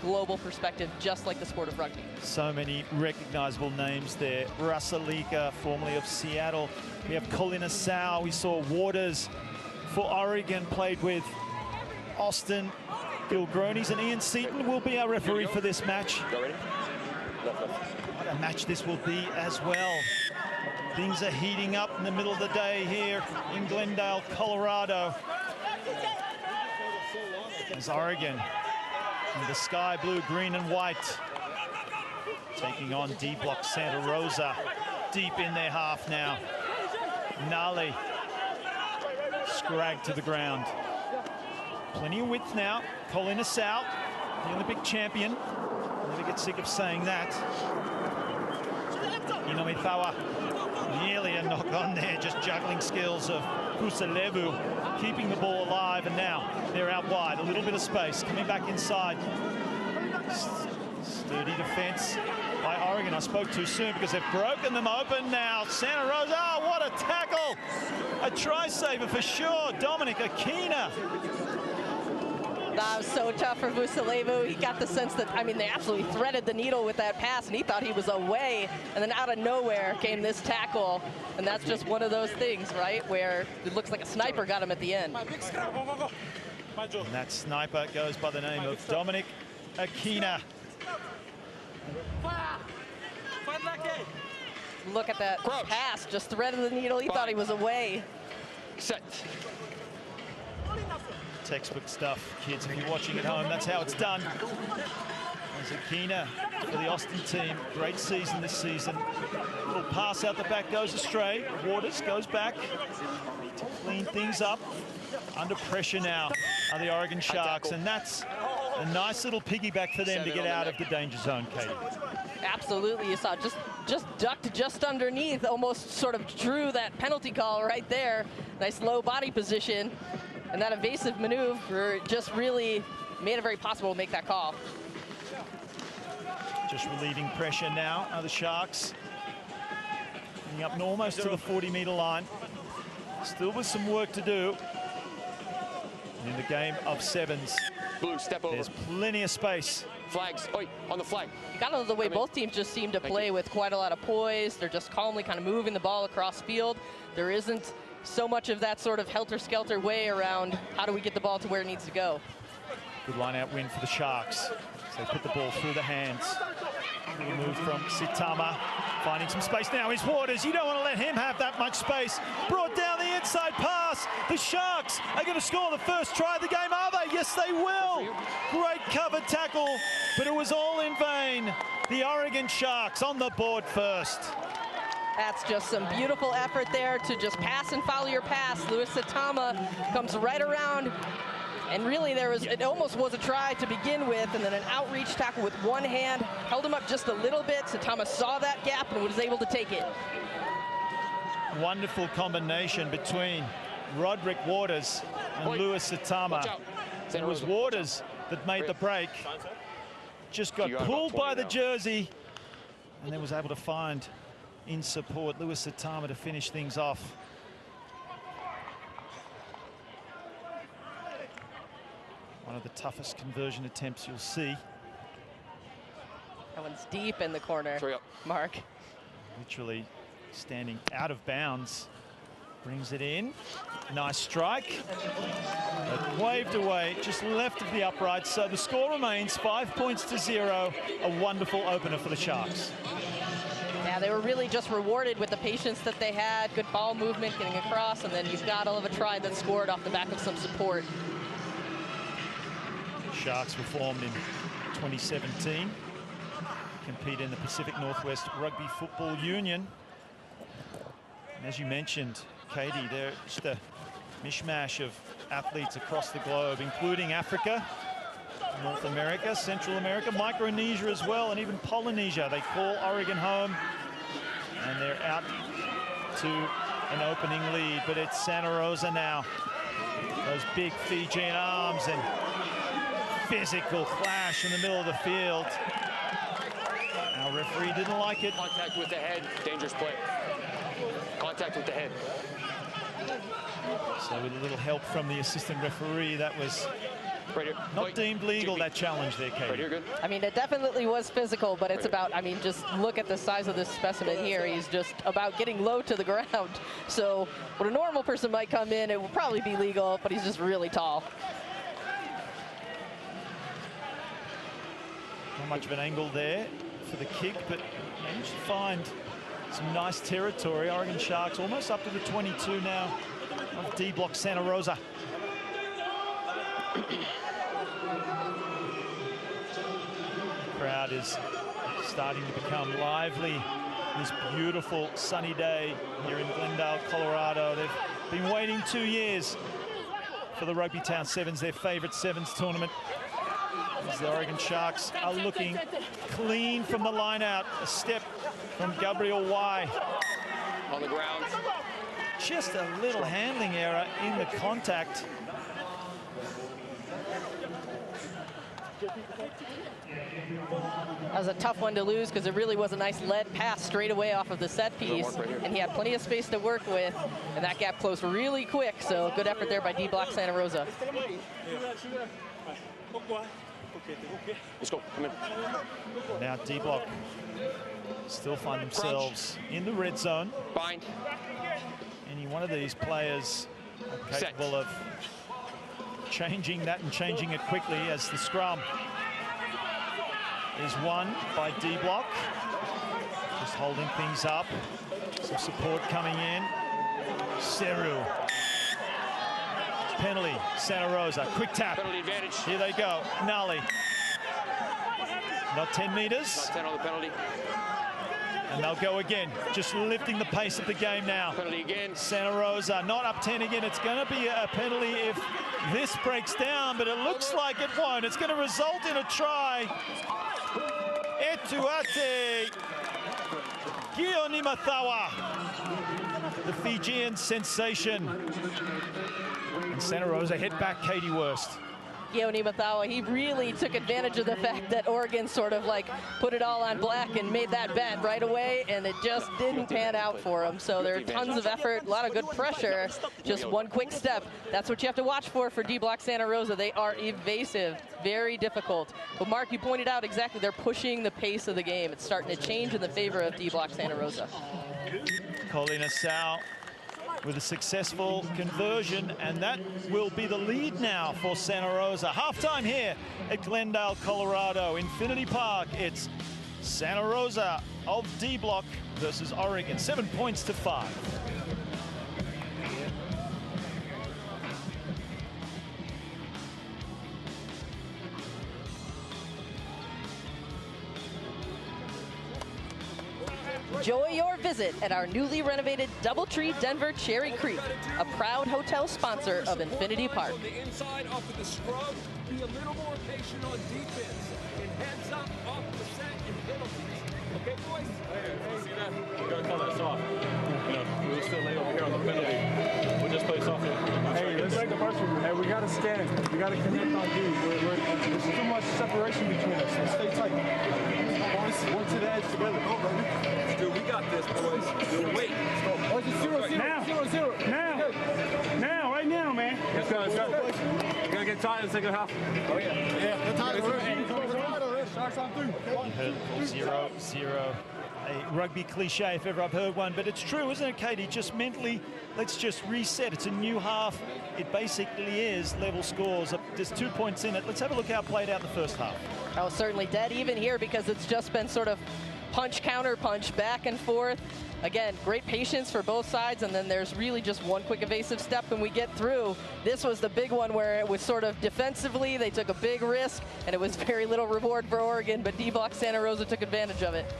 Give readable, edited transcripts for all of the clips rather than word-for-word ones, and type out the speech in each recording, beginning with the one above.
global perspective, just like the sport of rugby. So many recognizable names there. Rosa, formerly of Seattle. We have Colin Asau. We saw Waters for Oregon, played with Austin Gilgronis, and Ian Seaton will be our referee for this match. What a match this will be as well. Things are heating up in the middle of the day here in Glendale, Colorado. As Oregon in the sky blue, green and white, taking on D Block Santa Rosa, deep in their half now. Nali scragged to the ground. Plenty of width now. Colin Asau, the Olympic champion. Never get sick of saying that. Inomifawa, nearly a knock on there, just juggling skills of Pusalevu, keeping the ball alive, and now they're out wide. A little bit of space, coming back inside. Sturdy defense by Oregon. I spoke too soon because they've broken them open now. Santa Rosa, oh, what a tackle! A try saver for sure, Dominic Akina. That was so tough for Pusalevu. He got the sense that, I mean, they absolutely threaded the needle with that pass, and he thought he was away. And then out of nowhere came this tackle. And that's just one of those things, right, where it looks like a sniper got him at the end. And that sniper goes by the name of Dominic Akina. Look at that pass, just threaded the needle. He thought he was away. Set. Textbook stuff, kids. If you're watching at home, that's how it's done. As Akina for the Austin team, great season this season. Little pass out the back goes astray. Waters goes back to clean things up. Under pressure now are the Oregon Sharks, and that's a nice little piggyback for them to get out of the danger zone, Katie. Absolutely, you saw just ducked just underneath, almost sort of drew that penalty call right there. Nice low body position. And that evasive maneuver just really made it very possible to make that call. Just relieving pressure now are the Sharks. Getting up almost to the 40-meter line. Still with some work to do. And in the game of sevens, Blue, step over. There's plenty of space. Flags, oi, on the flag. You gotta love the way both teams just seem to play with quite a lot of poise. They're just calmly kind of moving the ball across field. There isn't so much of that sort of helter-skelter way around how do we get the ball to where it needs to go. Good line-out win for the Sharks. So they put the ball through the hands. Little move from Sitama, finding some space now. He's Waters. You don't want to let him have that much space. Brought down the inside pass. The Sharks are going to score the first try of the game, are they? Yes, they will. Great cover tackle, but it was all in vain. The Oregon Sharks on the board first. That's just some beautiful effort there to just pass and follow your pass. Louis Sitama comes right around, and really it almost was a try to begin with, and then an outreach tackle with one hand, held him up just a little bit. Sitama saw that gap and was able to take it. Wonderful combination between Roderick Waters and Louis Sitama. It was Waters that made the break. Just got pulled by the jersey, and then was able to find in support Louis Sitama to finish things off. One of the toughest conversion attempts you'll see. That one's deep in the corner, Mark. Literally standing out of bounds. Brings it in. Nice strike. But waved away, just left of the upright. So the score remains 5-0. A wonderful opener for the Sharks. Yeah, they were really just rewarded with the patience that they had, good ball movement, getting across, and then you've got all of a try that scored off the back of some support. Sharks were formed in 2017, compete in the Pacific Northwest Rugby Football Union. And as you mentioned, Katie, they're just a mishmash of athletes across the globe, including Africa, North America, Central America, Micronesia as well, and even Polynesia. They call Oregon home, and they're out to an opening lead, but it's Santa Rosa now. Those big Fijian arms and physical clash in the middle of the field. Our referee didn't like it. Contact with the head, dangerous play. Contact with the head. So with a little help from the assistant referee, that was Right here. Not deemed legal, that challenge there, Katie. Right here, good. I mean, it definitely was physical, but it's about, I mean, just look at the size of this specimen here. He's just about getting low to the ground. So when a normal person might come in, it would probably be legal, but he's just really tall. Not much of an angle there for the kick, but managed to find some nice territory. Oregon Sharks almost up to the 22 now of D block Santa Rosa. Crowd is starting to become lively this beautiful sunny day here in Glendale, Colorado. They've been waiting 2 years for the Rugby Town Sevens, their favorite Sevens tournament. As the Oregon Sharks are looking clean from the line out. A step from Gabriel Y. On the ground. Just a little handling error in the contact. That was a tough one to lose because it really was a nice lead pass straight away off of the set piece. And he had plenty of space to work with. And that gap closed really quick. So good effort there by D block Santa Rosa. Let's go. Come in. Now D block still find themselves in the red zone. Bind. Any one of these players are capable of changing that and changing it quickly, as the scrum is won by D block. Just holding things up. Some support coming in. Seru. Penalty, Santa Rosa. Quick tap. Penalty advantage. Here they go. Nali. Not 10 meters. Not 10 on the penalty. And they'll go again. Just lifting the pace of the game now. Penalty again. Santa Rosa not up 10 again. It's going to be a penalty if this breaks down, but it looks like it won't. It's going to result in a try. Etuate Gionimathawa, the Fijian sensation. And Santa Rosa hit back Katie Wurst. Gionimathawa, he really took advantage of the fact that Oregon sort of like put it all on black and made that bet right away, and it just didn't pan out for him. So there are tons of effort, a lot of good pressure, just one quick step. That's what you have to watch for D block Santa Rosa. They are evasive, very difficult. But Mark, you pointed out exactly, they're pushing the pace of the game. It's starting to change in the favor of D block Santa Rosa. Colina Sau with a successful conversion, and that will be the lead now for Santa Rosa. Halftime here at Glendale, Colorado. Infinity Park, it's Santa Rosa of D block versus Oregon. 7 points to 5. Enjoy your visit at our newly renovated Doubletree Denver Cherry Creek, a proud hotel sponsor of Infinity Park. On the inside, off of the scrub, be a little more patient on defense, and heads up off the set and penalties. Okay, boys? Hey, see that? We gotta call that soft. You know, we'll still lay over here on the penalty. We'll just play soft. Hey, let's take the first one. Hey, we gotta scan. We gotta connect on D. There's too much separation between us. Let's stay tight. One to the edge together. Go, baby. Dude, we got this, boys. Wait. Oh, it's 0-0. Now. 0-0. Now, right now, man. Let's go, let's go. We're gonna get tired in the second half. Oh, yeah. Yeah, they're tired already. Sharks on 3. You heard 0-0. A rugby cliche if ever I've heard one, but it's true, isn't it, Katie? Just mentally, let's just reset. It's a new half. It basically is level scores. There's 2 points in it. Let's have a look how it played out in the first half. Oh, certainly dead even here because it's just been sort of punch, counter punch, back and forth. Again, great patience for both sides, and then there's really just one quick evasive step and we get through. This was the big one where it was sort of defensively, they took a big risk, and it was very little reward for Oregon, but D block Santa Rosa took advantage of it.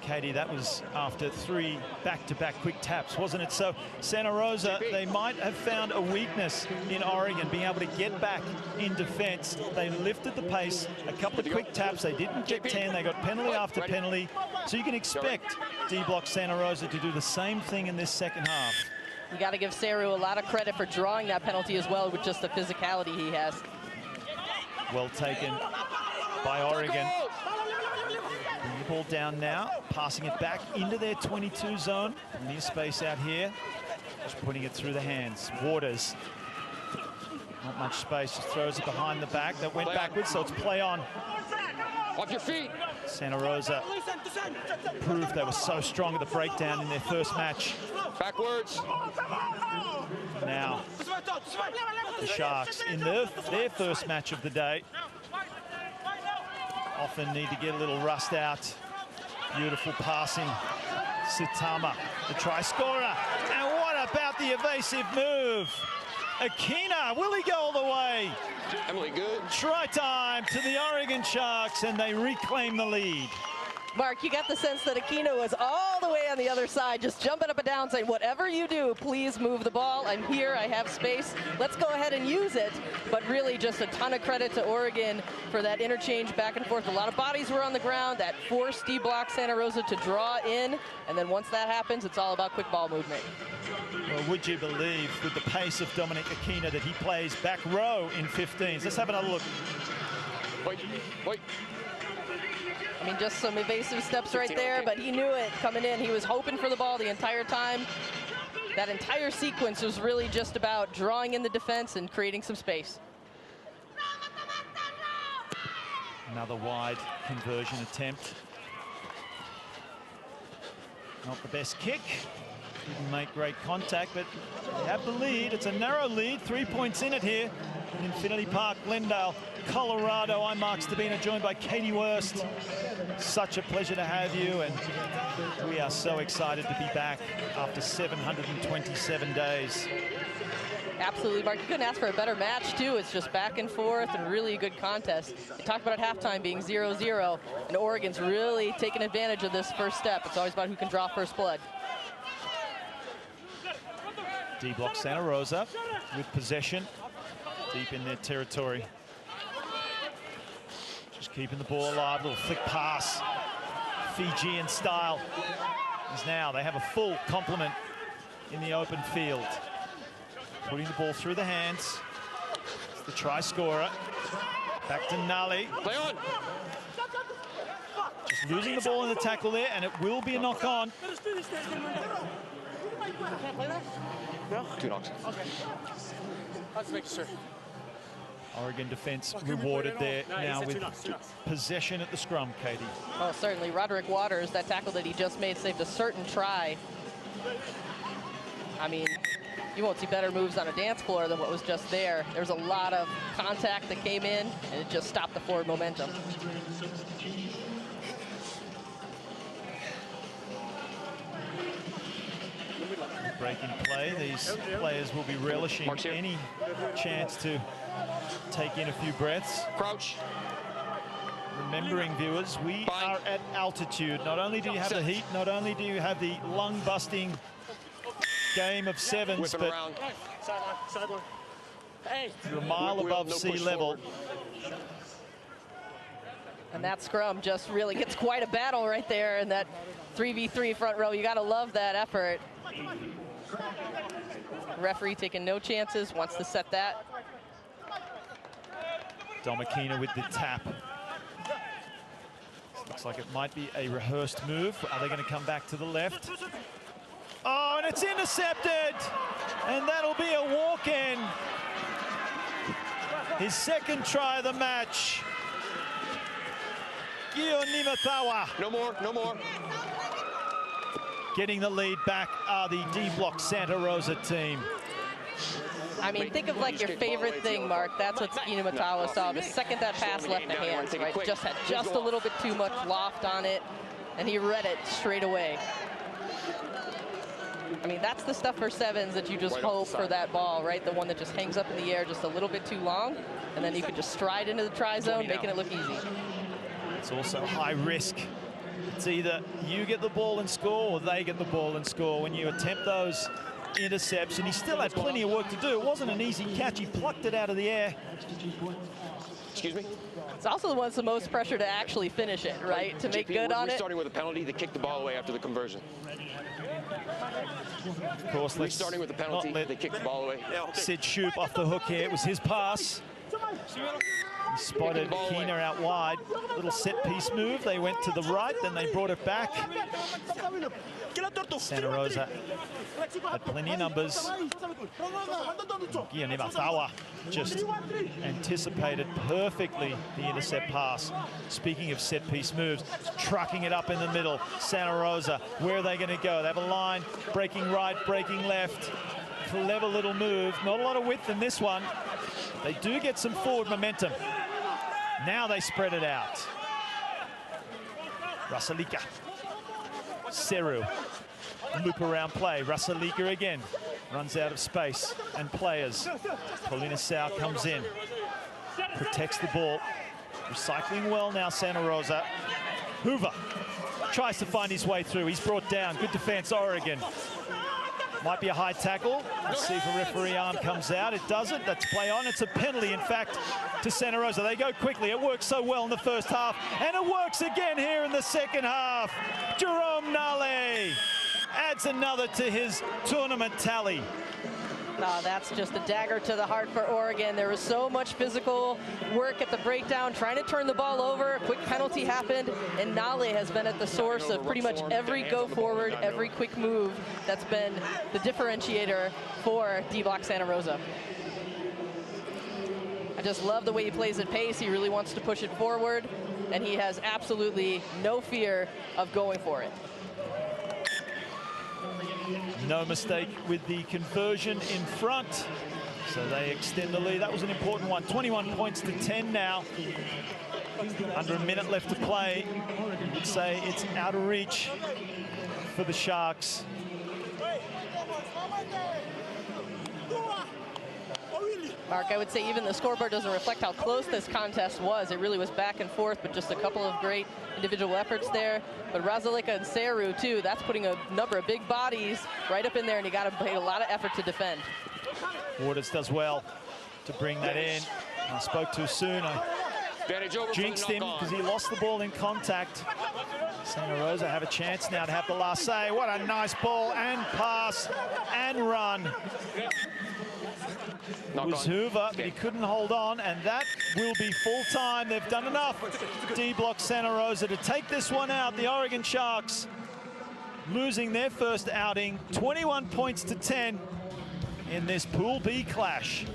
Katie, that was after 3 back-to-back quick taps, wasn't it? So Santa Rosa, they might have found a weakness in Oregon, being able to get back in defense. They lifted the pace, a couple of quick taps. They didn't get 10. They got penalty after penalty. So you can expect D block Santa Rosa to do the same thing in this second half. You got to give Seru a lot of credit for drawing that penalty as well with just the physicality he has. Well taken by Oregon. Bring the ball down now, passing it back into their 22 zone. Plenty of space out here. Just putting it through the hands. Waters. Not much space, just throws it behind the back. That went backwards, so it's play on. Off your feet. Santa Rosa proved they were so strong at the breakdown in their first match. Backwards. Now, the Sharks, in their first match of the day, often need to get a little rust out. Beautiful passing. Sitama, the try scorer. And what about the evasive move? Akina, will he go all the way? Emily, good. Try time to the Oregon Sharks, and they reclaim the lead. Mark, you got the sense that Aquino was all the way on the other side, just jumping up and down, saying, whatever you do, please move the ball. I'm here, I have space. Let's go ahead and use it. But really just a ton of credit to Oregon for that interchange back and forth. A lot of bodies were on the ground. That forced D-block Santa Rosa to draw in. And then once that happens, it's all about quick ball movement. Well, would you believe, with the pace of Dominic Aquina, that he plays back row in 15s? Let's have another look. Wait. I mean, just some evasive steps right there, but he knew it coming in. He was hoping for the ball the entire time. That entire sequence was really just about drawing in the defense and creating some space. Another wide conversion attempt. Not the best kick. Didn't make great contact, but they have the lead. It's a narrow lead, 3 points in it here in Infinity Park, Glendale, Colorado. I'm Mark Stabina, joined by Katie Wurst. Such a pleasure to have you, and we are so excited to be back after 727 days. Absolutely, Mark. You couldn't ask for a better match, too. It's just back and forth and really a good contest. You talked about at halftime being 0-0, and Oregon's really taking advantage of this first step. It's always about who can draw first blood. D-block Santa Rosa with possession deep in their territory. Just keeping the ball alive, little flick pass. Fijian style. As now they have a full complement in the open field. Putting the ball through the hands. It's the try scorer. Back to Nali. Play on. Just losing the ball in the tackle there, and it will be a knock on. No? 2 knocks. Okay. Let's make sure. Oregon defense rewarded there now with possession at the scrum, Katie. Oh, certainly. Roderick Waters, that tackle that he just made, saved a certain try. I mean, you won't see better moves on a dance floor than what was just there. There's a lot of contact that came in, and it just stopped the forward momentum. Break in play. These players will be relishing any chance to take in a few breaths. Crouch. Remembering, viewers, we are at altitude. Not only do you have the heat, not only do you have the lung-busting game of sevens, but you're a mile above sea level. And that scrum just really gets quite a battle right there in that 3v3 front row. You got to love that effort. Referee taking no chances, wants to set that. Domikina with the tap. Looks like it might be a rehearsed move. Are they going to come back to the left? Oh, and it's intercepted! And that'll be a walk-in. His second try of the match. Gio Nimatawa. No more, no more. Getting the lead back are the D-block Santa Rosa team. I mean, think of like your favorite thing, Mark. That's what Ina Matawa saw. The second that pass left the hands, right? Just had just a little bit too much loft on it, and he read it straight away. I mean, that's the stuff for sevens that you just hope for that ball, right? The one that just hangs up in the air just a little bit too long, and then you can just stride into the try zone, making it look easy. It's also high risk. It's either you get the ball and score or they get the ball and score when you attempt those intercepts, and he still had plenty of work to do. It wasn't an easy catch. He plucked it out of the air. Excuse me? It's also the one that's the most pressure to actually finish it, right? To make good on it. We're starting with a penalty. They kick the ball away after the conversion. Of course, let's starting with the penalty. They kick the ball away. Sid Shoup off the hook here. It was his pass. He spotted Keener out wide. Little set piece move. They went to the right, then they brought it back. Santa Rosa had plenty of numbers. Gianibatawa just anticipated perfectly the intercept pass. Speaking of set piece moves, trucking it up in the middle. Santa Rosa, where are they going to go? They have a line, breaking right, breaking left. Clever little move. Not a lot of width in this one. They do get some forward momentum. Now they spread it out. Rasalika. Seru. Loop around play. Rasalika again. Runs out of space and players. Paulina Sau comes in. Protects the ball. Recycling well now, Santa Rosa. Hoover tries to find his way through. He's brought down. Good defense, Oregon. Might be a high tackle. Let's see if a referee arm comes out. It doesn't. That's play on. It's a penalty, in fact, to Santa Rosa. They go quickly. It worked so well in the first half, and it works again here in the second half. Jerome Nale adds another to his tournament tally. That's just a dagger to the heart for Oregon. There was so much physical work at the breakdown, trying to turn the ball over. A quick penalty happened, and Nale has been at the source of pretty much every go forward, every quick move that's been the differentiator for D-Block Santa Rosa. I just love the way he plays at pace. He really wants to push it forward, and he has absolutely no fear of going for it. No mistake with the conversion in front. So they extend the lead. That was an important one. 21 points to 10 now. Under a minute left to play. You would say it's out of reach for the Sharks. Mark, I would say even the scoreboard doesn't reflect how close this contest was. It really was back and forth, but just a couple of great individual efforts there. But Razalika and Seru, too, that's putting a number of big bodies right up in there, and you got to pay a lot of effort to defend. Waters does well to bring that in. I spoke too soon. I jinxed him because he lost the ball in contact. Santa Rosa have a chance now to have the last say. What a nice ball and pass and run. It was Hoover, but he couldn't hold on, and that will be full time. They've done enough. D-Block Santa Rosa to take this one out. The Oregon Sharks losing their first outing, 21 points to 10 in this Pool B clash.